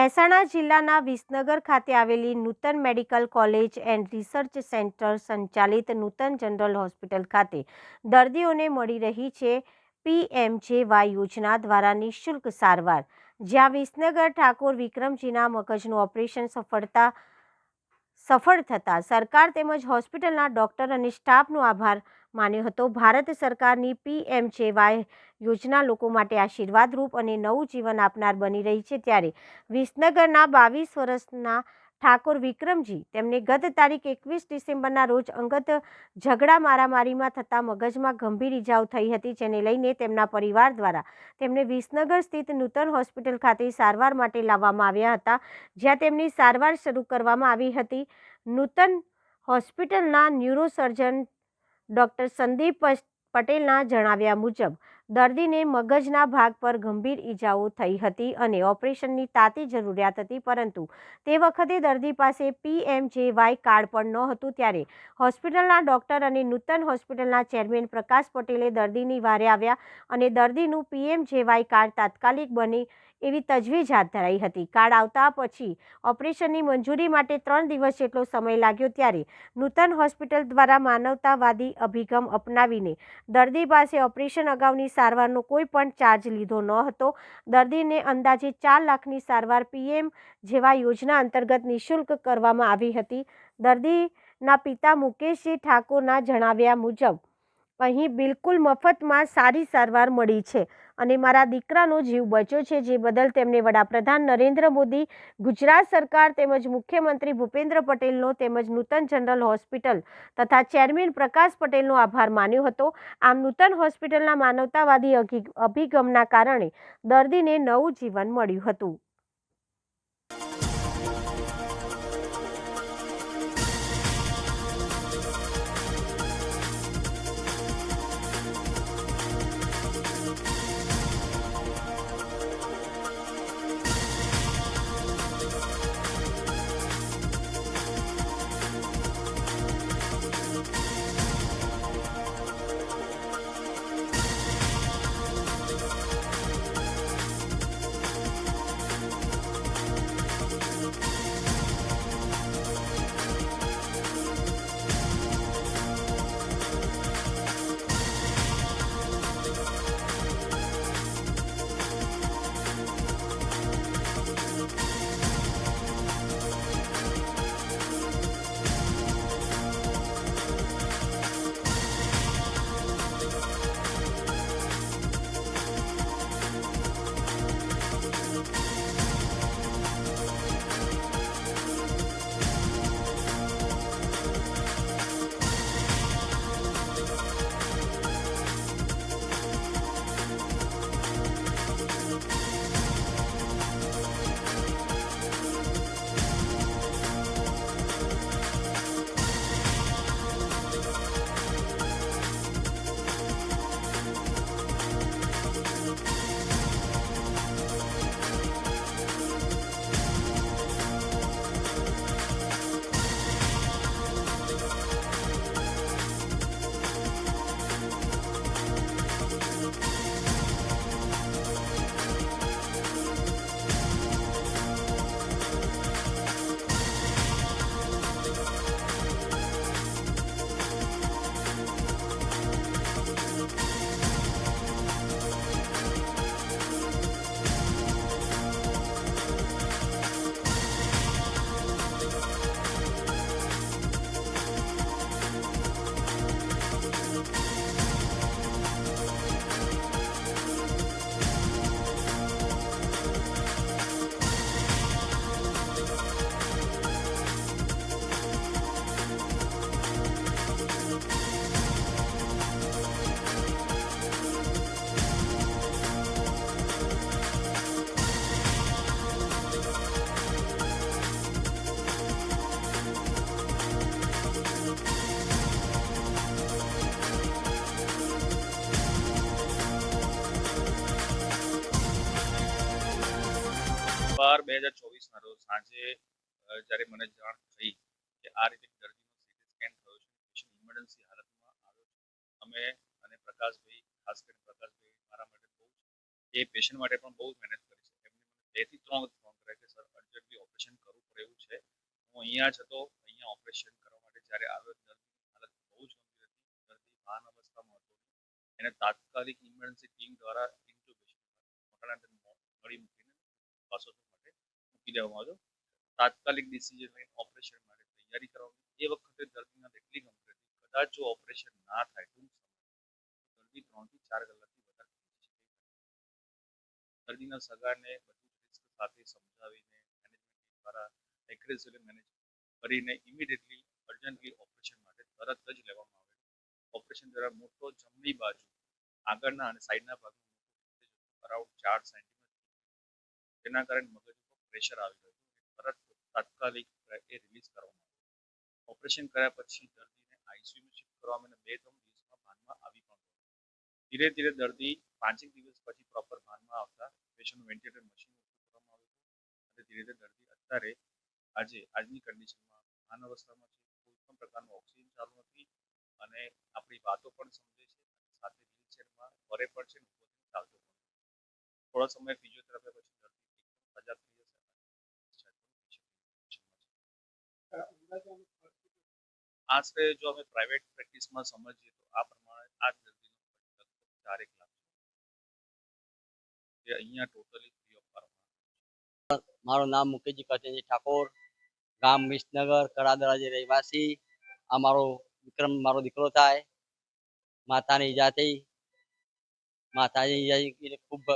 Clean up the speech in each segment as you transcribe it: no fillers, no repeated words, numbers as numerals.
મહેસાણા જિલ્લાના વિસનગર ખાતે આવેલી Nutan medical college and research centre સંચાલિત નૂતન જનરલ હોસ્પિટલ ખાતે દર્દીઓને મળી રહી છે PMJY યોજના દ્વારા નિઃશુલ્ક સારવાર, જ્યાં વિસનગર ઠાકોર વિક્રમજીના મગજનું ઓપરેશન સફળ થતા સરકાર તેમજ હોસ્પિટલના ડોક્ટર અને સ્ટાફનો આભાર માન્યો હતો। ભારત સરકારની PMJY યોજના લોકો માટે આશીર્વાદરૂપ અને નવું જીવન આપનાર બની રહી છે, ત્યારે વિસનગરના 22 વર્ષના ઠાકોર વિક્રમજી તેમને ગત તારીખ 21 ડિસેમ્બરના રોજ અંગત ઝઘડા મારામારીમાં થતા મગજમાં ગંભીર ઇજાઓ થઈ હતી, જેને લઈને તેમના પરિવાર દ્વારા તેમને વિસનગર સ્થિત નૂતન હોસ્પિટલ ખાતે સારવાર માટે લાવવામાં આવ્યા હતા, જ્યાં તેમની સારવાર શરૂ કરવામાં આવી હતી। નૂતન હોસ્પિટલના ન્યુરોસર્જન ડોક્ટર સંદીપ પટેલના જણાવ્યા મુજબ દર્દીને મગજના ભાગ પર ગંભીર ઇજાઓ થઈ હતી અને ઓપરેશનની તાતી જરૂરિયાત હતી, પરંતુ તે વખતે દર્દી પાસે PMJY કાર્ડ પણ નહોતું, ત્યારે હોસ્પિટલના ડોક્ટર અને નૂતન હોસ્પિટલના ચેરમેન પ્રકાશ પટેલે દર્દીની વારે આવ્યા અને દર્દીનું PMJY કાર્ડ તાત્કાલિક બને એવી તજવીજ હાથ ધરાઈ હતી। કાર્ડ આવતા પછી ઓપરેશનની મંજૂરી માટે 3 દિવસ જેટલો સમય લાગ્યો, ત્યારે નૂતન હોસ્પિટલ દ્વારા માનવતાવાદી અભિગમ અપનાવીને દર્દી પાસે ઓપરેશન અગાઉની સારવારનો કોઈ પણ ચાર્જ લીધો ન હતો। દર્દીને અંદાજે 4 લાખની સારવાર PMJY યોજના અંતર્ગત નિઃશુલ્ક કરવામાં આવી હતી। દર્દીના પિતા મુકેશજી ઠાકોરના જણાવ્યા મુજબ અહીં બિલકુલ મફતમાં સારી સારવાર મળી છે અને મારા દીકરાનો જીવ બચ્યો છે, જે બદલ તેમને વડાપ્રધાન નરેન્દ્ર મોદી, ગુજરાત સરકાર તેમજ મુખ્યમંત્રી ભૂપેન્દ્ર પટેલનો તેમજ નૂતન જનરલ હોસ્પિટલ તથા ચેરમેન પ્રકાશ પટેલનો આભાર માન્યો હતો। આમ નૂતન હોસ્પિટલના માનવતાવાદી અભિગમના કારણે દર્દીને નવું જીવન મળ્યું હતું। બાર 2024 રોજ સાંજે જ્યારે મને જાણ થઈ કે આ રીતે દર્દીનો સીટી સ્કેન થયો છે, પેશન્ટ ઇમરજન્સી હાલતમાં આવ્યો છે, અમે અને પ્રકાશભાઈ, ખાસ કરીને પ્રકાશભાઈ મારા માટે બહુ એ પેશન્ટ માટે પણ બહુ મહેનત કરી છે। એમને મને 2 થી 3 વખત ફોન કર્યા કે સર રહ્યું છે. હું અહીંયા જ હતો. અહીંયા ઓપરેશન કરવા માટે જ્યારે આવ્યો, દર્દીની હાલત બહુ જ ગંભીર હતી. દર્દી ભાન અવસ્થામાં હતો. એને તાત્કાલિક ઇમરજન્સી ટીમ દ્વારા ઇન્ટ્યુબેશન મોઢાના અંદર નળી મૂકીને શ્વાસોચ્છ્વાસ માટે મૂકી દેવામાં આવ્યો. તાત્કાલિક ડિસિઝન લઈને ઓપરેશન માટે તૈયારી કરવામાં આવી. એ વખતે દર્દીની હાલત એટલી ગંભીર હતી, કદાચ જો ઓપરેશન ના થાય ટૂંક સમયમાં દર્દી 3 થી 4 કલાકથી વધારે જીવી શકે. દર્દીના સગાને બધું જ રિસ્ક સાથે સમજાવીને મેનેજમેન્ટ દ્વારા એગ્રેસિવલી મેનેજ કરીને ઇમિડિયેટલી અર્જન્ટલી ઓપરેશન માટે તરત જ લેવામાં આવેલું. ઓપરેશન દ્વારા મોટો જમણી બાજુ આગળના અને સાઈડના ભાગમાં અરાઉન્ડ 4 સેન્ટીમીટર, જેના કારણે મગજ ઉપર પ્રેશર આવી ગયું. તરત તાત્કાલિક એ રિલીઝ કરવામાં આવ્યું. ઓપરેશન કર્યા પછી દર્દીને આઈસીયુમાં શિફ્ટ કરવામાં અને 2-3 દિવસમાં ભાનમાં આવી પણ ગયો. ધીરે ધીરે દર્દી 5 દિવસ પછી પ્રોપર ભાનમાં આવતા પેશન્ટનું વેન્ટિલેટર મશીન કરવામાં આવ્યું હતું. અને ધીરે ધીરે દર્દી અત્યારે આજની કન્ડિશનમાં ભાન અવસ્થામાં છે. કોઈ પણ પ્રકારનું ઓક્સિજન ચાલુ નથી અને આપણી વાતો પણ સમજે છે, સાથે વ્હીલચેરમાં ફરે પણ છે, ઊભો ચાલતો પણ. થોડા સમય ફિઝિયોથેરાપી પછી દર્દી એકદમ સજાગ થઈ જશે. આશરે જો અમે પ્રાઇવેટ પ્રેક્ટિસમાં સમજીએ તો આ પ્રમાણે આ દર્દીનો ખર્ચ લગભગ 4 લાખ જે અહીંયા ટોટલી ફ્રી ઓફ કરવામાં. મારું નામ મુકેશજી કરચનજી ઠાકોર, ગામ વિસનગર, કડાદરાજી રહેવાસી. આ મારો વિક્રમ મારો દીકરો થાય. માતાની ઈજા થઈ. માતાની ઈજા ખૂબ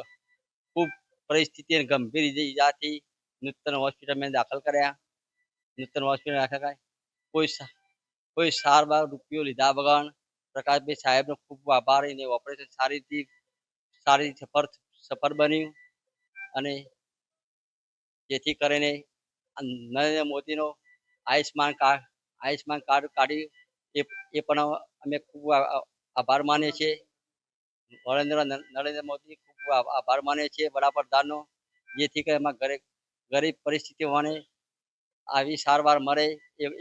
ખૂબ પરિસ્થિતિ અને ગંભીર ઈજાથી નૂતન હોસ્પિટલ મેં દાખલ કર્યા. નૂતન હોસ્પિટલ દાખલ કર્યા. કોઈ સારવાર રૂપિયો લીધા વગર પ્રકાશભાઈ સાહેબનો ખૂબ આભાર. એને ઓપરેશન સારી સફળ બન્યું અને જેથી કરીને નરેન્દ્ર મોદીનો આયુષ્માન કાર્ડ કાઢ્યું. એ પણ અમે ખૂબ આભાર માનીએ છીએ. નરેન્દ્ર મોદી ખૂબ આભાર માનીએ છીએ વડાપ્રધાનનો, જેથી કરીને એમાં ગરીબ પરિસ્થિતિઓને આવી સારવાર મળે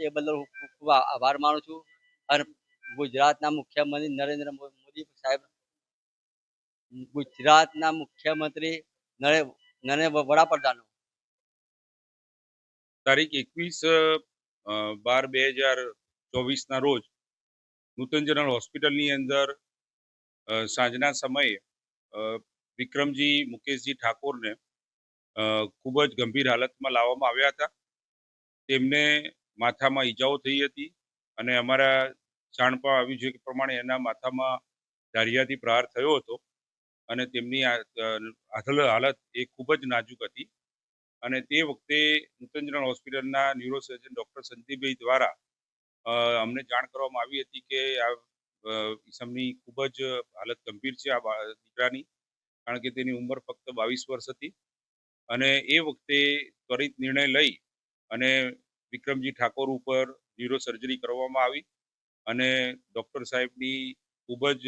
એ બદલ હું ખૂબ આભાર માનું છું. અને ગુજરાતના મુખ્યમંત્રી નરેન્દ્ર મોદી સાહેબ, ગુજરાતના મુખ્યમંત્રી વડાપ્રધાન તારીખ 21/12/2024 રોજ નૂતન જનરલ હોસ્પિટલની અંદર સાંજના સમયે વિક્રમજી મુકેશજી ઠાકોરને ખૂબ જ ગંભીર હાલતમાં લાવવામાં આવ્યા હતા. તેમને માથામાં ઈજાઓ થઈ હતી અને અમારા જાણવા આવ્યું છે કે પ્રમાણે એના માથામાં ધારિયાથી પ્રહાર થયો હતો અને તેમની હાલત એ ખૂબ જ નાજુક હતી. અને તે વખતે નૂતન જનરલ હોસ્પિટલના ન્યુરોસર્જન ડૉક્ટર સંદીપભાઈ દ્વારા અમને જાણ કરવામાં આવી હતી કે આ ઈસમની ખૂબ જ હાલત ગંભીર છે આ દીકરાની, કારણ કે તેની ઉંમર ફક્ત 22 વર્ષ હતી. અને એ વખતે ત્વરિત નિર્ણય લઈ અને વિક્રમજી ઠાકોર ઉપર ન્યુરોસર્જરી કરવામાં આવી અને ડૉક્ટર સાહેબની ખૂબ જ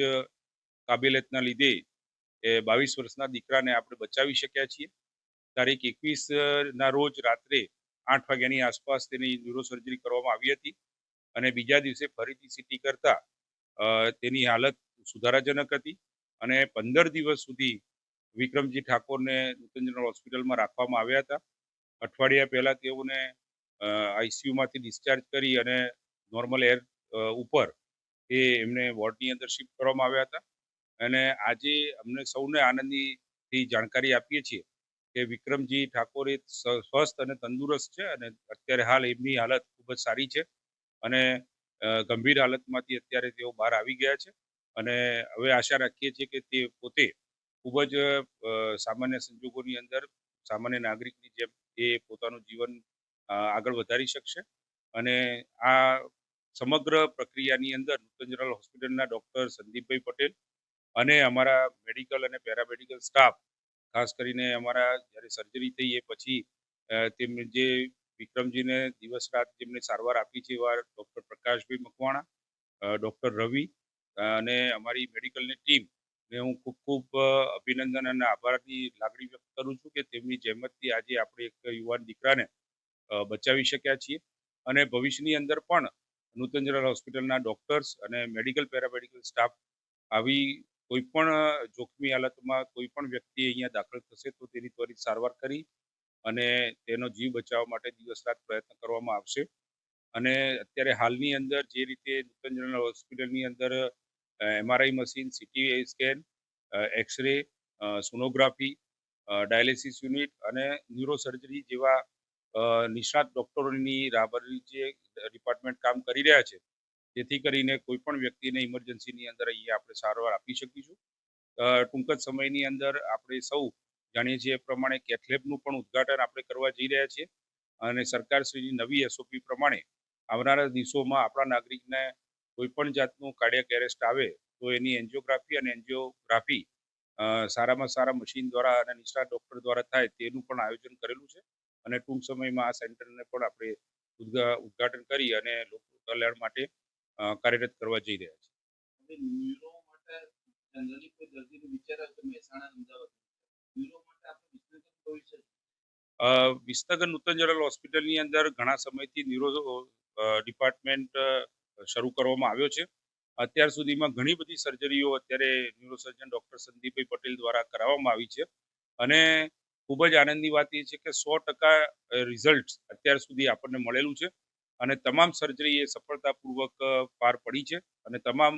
કાબેલિયતના લીધે એ 22 વર્ષના દીકરાને આપણે બચાવી શક્યા છીએ. તારીખ 21ના રોજ રાત્રે 8 વાગ્યાની આસપાસ તેની ન્યુરોસર્જરી કરવામાં આવી હતી અને બીજા દિવસે ફરીથી સીટી કરતા તેની હાલત સુધારાજનક હતી અને 15 દિવસ સુધી વિક્રમજી ઠાકોરને નૂતન જનરલ હોસ્પિટલમાં રાખવામાં આવ્યા હતા. અઠવાડિયા પહેલા તેઓને આઈસીયુમાંથી ડિસ્ચાર્જ કરી અને નોર્મલ એર ઉપર એમને વોર્ડની અંદર શિફ્ટ કરવામાં આવ્યા હતા. અને આજે અમને સૌને આનંદથી જાણકારી આપીએ છીએ કે વિક્રમજી ઠાકોર એ સ્વસ્થ અને તંદુરસ્ત છે અને અત્યારે હાલ એમની હાલત ખૂબ જ સારી છે અને ગંભીર હાલતમાંથી અત્યારે તેઓ બહાર આવી ગયા છે. અને હવે આશા રાખીએ છીએ કે તે પોતે ખૂબ જ સામાન્ય સંજોગોની અંદર સામાન્ય નાગરિકની જેમ એ પોતાનું જીવન આગળ વધારી શકશે. અને આ સમગ્ર પ્રક્રિયાની અંદર નૂતન જનરલ હોસ્પિટલના ડૉક્ટર સંદીપભાઈ પટેલ અને અમારા મેડિકલ અને પેરામેડિકલ સ્ટાફ, ખાસ કરીને અમારા જ્યારે સર્જરી થઈ એ પછી તેમને જે વિક્રમજીને દિવસ રાત જેમને સારવાર આપી છે એવા ડૉક્ટર પ્રકાશભાઈ મકવાણા, ડૉક્ટર રવિ અને અમારી મેડિકલની ટીમને હું ખૂબ ખૂબ અભિનંદન અને આભારની લાગણી વ્યક્ત કરું છું કે તેમની જહેમતથી આજે આપણે એક યુવાન દીકરાને બચાવી શક્યા છીએ. અને ભવિષ્યની અંદર પણ નૂતન જનરલ હોસ્પિટલના ડૉક્ટર્સ અને મેડિકલ પેરામેડિકલ સ્ટાફ આવી કોઈ પણ જોખમી હાલતમાં કોઈ પણ વ્યક્તિ અહીંયા દાખલ થશે તો તેની ત્વરિત સારવાર કરી અને તેનો જીવ બચાવવા માટે દિવસ રાત પ્રયત્ન કરવામાં આવશે. અને અત્યારે હાલની અંદર જે રીતે નૂતન જનરલ હોસ્પિટલની અંદર MRI machine, CT scan, X-ray, sonography, dialysis unit અને ન્યુરોસર્જરી જેવા નિષ્ણાત ડોક્ટરોની રાબરી જે ડિપાર્ટમેન્ટ કામ કરી રહ્યા છે, જેથી કરીને કોઈ પણ વ્યક્તિને ઇમરજન્સીની અંદર અહીંયા આપણે સારવાર આપી શકીશું. ટૂંક જ સમયની અંદર આપણે સૌ જાણીએ છીએ એ પ્રમાણે કેથલેબનું પણ ઉદ્ઘાટન આપણે કરવા જઈ રહ્યા છીએ અને સરકારશ્રીની નવી SOP પ્રમાણે આવનારા દિવસોમાં આપણા નાગરિકને કોઈ પણ જાતનું કાર્ડિયાક એરેસ્ટ આવે તો એની એન્જિયોગ્રાફી અને એન્જિયોગ્રાફી સારામાં સારા મશીન દ્વારા અને નિષ્ણાત ડૉક્ટર દ્વારા થાય તેનું પણ આયોજન કરેલું છે અને ટૂંક સમયમાં આ સેન્ટરને પણ આપણે ઉદ્ઘાટન કરી અને લોકો કલ્યાણ માટે કાર્યરત કરવા જઈ રહ્યા છીએ. ન્યુરો માટે જનરલી કોઈ દર્દીનો વિચાર આવે તો મહેસાણા, અમદાવાદ. ન્યુરો માટે આપણે વિશ્લેષણ ભવિષ્ય વિસનગર નૂતન જનરલ હોસ્પિટલની અંદર ઘણા સમયથી ન્યુરો ડિપાર્ટમેન્ટ શરૂ કરવામાં આવ્યો છે. અત્યાર સુધીમાં ઘણી બધી સર્જરીઓ અત્યારે ન્યુરોસર્જન ડૉક્ટર સંદીપભાઈ પટેલ દ્વારા કરાવવામાં આવી છે અને ખૂબ જ આનંદની વાત એ છે કે 100% રિઝલ્ટ અત્યાર સુધી આપણને મળેલું છે અને તમામ સર્જરી એ સફળતાપૂર્વક પાર પડી છે અને તમામ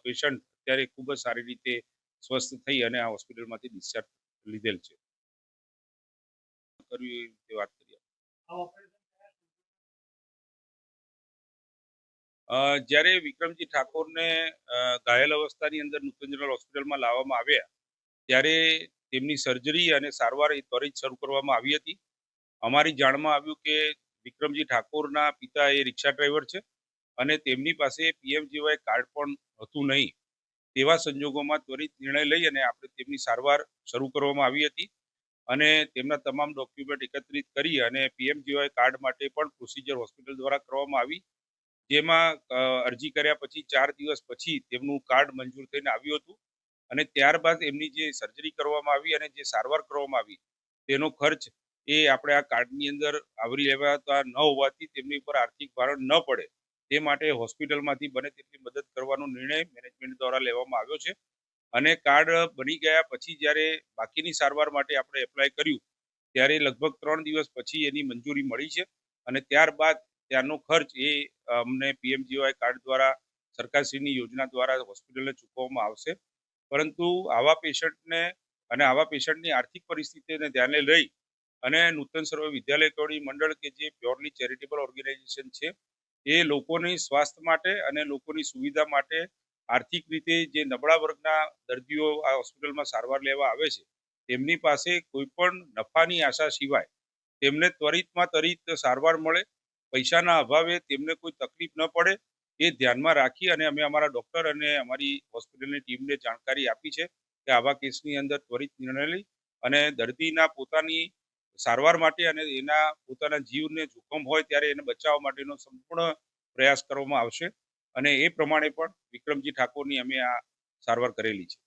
પેશન્ટ અત્યારે ખૂબ જ સારી રીતે સ્વસ્થ થઈ અને આ હોસ્પિટલમાંથી ડિસ્ચાર્જ લીધેલ છે. કરવી એ રીતે વાત કરીએ. જ્યારે વિક્રમજી ઠાકોરને ઘાયલ અવસ્થાની અંદર નૂતન જનરલ હોસ્પિટલમાં લાવવામાં આવ્યા ત્યારે તેમની સર્જરી અને સારવાર એ ત્વરિત શરૂ કરવામાં આવી હતી. અમારી જાણમાં આવ્યું કે વિક્રમજી ઠાકોરના પિતા એ રિક્ષા ડ્રાઈવર છે અને તેમની પાસે PMJY કાર્ડ પણ હતું નહીં. તેવા સંજોગોમાં ત્વરિત નિર્ણય લઈ અને આપણે તેમની સારવાર શરૂ કરવામાં આવી હતી અને તેમના તમામ ડોક્યુમેન્ટ એકત્રિત કરી અને PMJY કાર્ડ માટે પણ પ્રોસિજર હોસ્પિટલ દ્વારા કરવામાં આવી, જેમાં અરજી કર્યા પછી 4 દિવસ પછી તેમનું કાર્ડ મંજૂર થઈને આવ્યું હતું અને ત્યારબાદ એમની જે સર્જરી કરવામાં આવી અને જે સારવાર કરવામાં આવી તેનો ખર્ચ એ આપણે આ કાર્ડની અંદર આવરી લેવાતા ન હોવાથી તેમની ઉપર આર્થિક ભારણ ન પડે તે માટે હોસ્પિટલમાંથી બને તેટલી મદદ કરવાનો નિર્ણય મેનેજમેન્ટ દ્વારા લેવામાં આવ્યો છે અને કાર્ડ બની ગયા પછી જ્યારે બાકીની સારવાર માટે આપણે એપ્લાય કર્યું ત્યારે લગભગ 3 દિવસ પછી એની મંજૂરી મળી છે અને ત્યારબાદ ત્યારનો ખર્ચ એ અમને PMJY કાર્ડ દ્વારા સરકારશ્રીની યોજના દ્વારા હોસ્પિટલને ચૂકવવામાં આવશે. પરંતુ આવા પેશન્ટને અને આવા પેશન્ટની આર્થિક પરિસ્થિતિને ધ્યાને લઈ અને નૂતન સર્વ વિદ્યાલય કેળવણી મંડળ કે જે પ્યોરલી ચેરિટેબલ ઓર્ગેનાઇઝેશન છે એ લોકોની સ્વાસ્થ્ય માટે અને લોકોની સુવિધા માટે આર્થિક રીતે જે નબળા વર્ગના દર્દીઓ આ હોસ્પિટલમાં સારવાર લેવા આવે છે તેમની પાસે કોઈ પણ નફાની આશા સિવાય તેમને ત્વરિતમાં ત્વરિત સારવાર મળે, પૈસાના અભાવે તેમને કોઈ તકલીફ ન પડે એ ધ્યાનમાં રાખી અને અમે અમારા ડૉક્ટર અને અમારી હોસ્પિટલની ટીમને જાણકારી આપી છે કે આવા કેસની અંદર ત્વરિત નિર્ણય લઈ અને દર્દીના પોતાની સારવાર માટે અને એના પોતાના જીવને જોખમ હોય ત્યારે એને બચાવવા માટેનો સંપૂર્ણ પ્રયાસ કરવામાં આવશે અને એ પ્રમાણે પણ વિક્રમજી ઠાકોરની અમે આ સારવાર કરેલી છે.